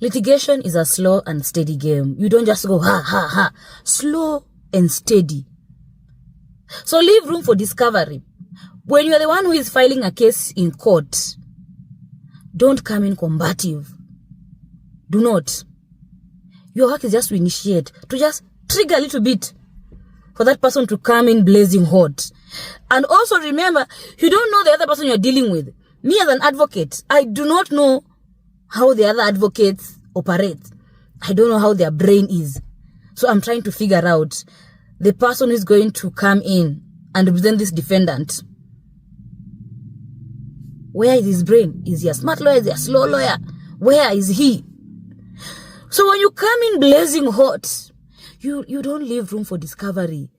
Litigation is a slow and steady game. You don't just go, ha, ha, ha. Slow and steady. So leave room for discovery. When you are the one who is filing a case in court, don't come in combative. Do not. Your work is just to initiate, to just trigger a little bit for that person to come in blazing hot. And also remember, you don't know the other person you're dealing with. Me as an advocate, I do not know how the other advocates operate. I don't know how their brain is. So I'm trying to figure out the person who is going to come in and represent this defendant. Where is his brain? Is he a smart lawyer? Is he a slow lawyer? Where is he? So when you come in blazing hot, you don't leave room for discovery.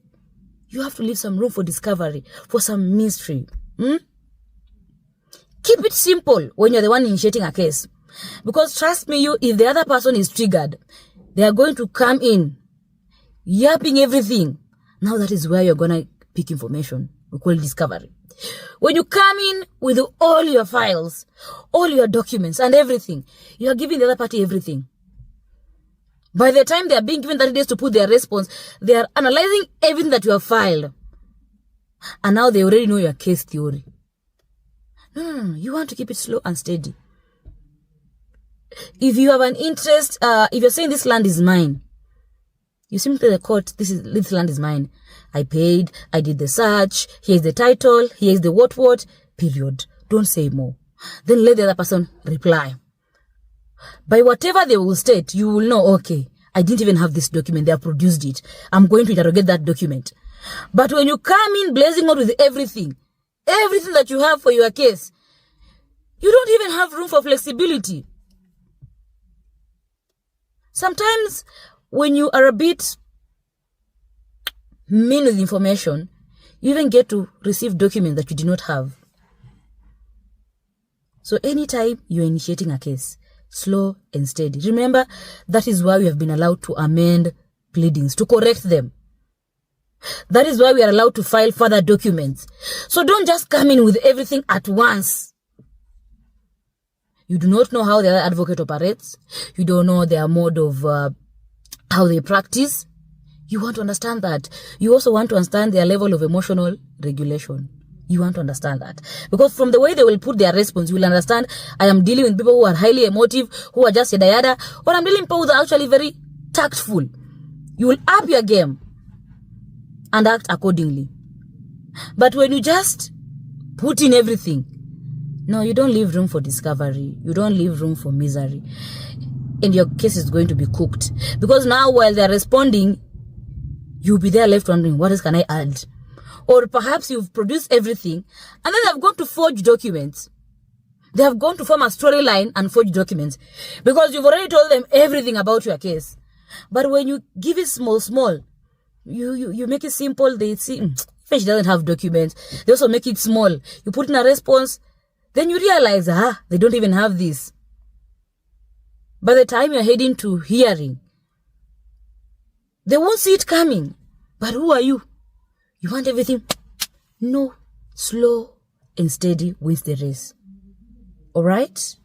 You have to leave some room for discovery, for some mystery. Keep it simple when you're the one initiating a case. Because trust me, if the other person is triggered, they are going to come in, yapping everything. Now that is where you're going to pick information. We call it discovery. When you come in with all your files, all your documents and everything, you are giving the other party everything. By the time they are being given 30 days to put their response, they are analyzing everything that you have filed. And now they already know your case theory. No. You want to keep it slow and steady. If you have an interest, if you're saying this land is mine, you simply tell the court, this land is mine. I paid, I did the search, here's the title, here's the what, period. Don't say more. Then let the other person reply. By whatever they will state, you will know, okay, I didn't even have this document, they have produced it. I'm going to interrogate that document. But when you come in blazing out with everything that you have for your case, you don't even have room for flexibility. Sometimes when you are a bit mean with information, you even get to receive documents that you do not have. So anytime you're initiating a case, slow and steady. Remember, that is why we have been allowed to amend pleadings, to correct them. That is why we are allowed to file further documents. So don't just come in with everything at once. You do not know how the other advocate operates. You don't know their mode of how they practice. You want to understand that. You also want to understand their level of emotional regulation. You want to understand that. Because from the way they will put their response, you will understand, I am dealing with people who are highly emotive, who are just yada, or I'm dealing with people who are actually very tactful. You will up your game and act accordingly. But when you just put in everything, no, you don't leave room for discovery. You don't leave room for misery. And your case is going to be cooked. Because now while they're responding, you'll be there left wondering, what else can I add? Or perhaps you've produced everything, and then they've gone to forge documents. They have gone to form a storyline and forge documents. Because you've already told them everything about your case. But when you give it small, you make it simple, they see, she doesn't have documents. They also make it small. You put in a response, then you realize, they don't even have this. By the time you're heading to hearing, they won't see it coming. But who are you? You want everything? No. Slow and steady wins the race. All right?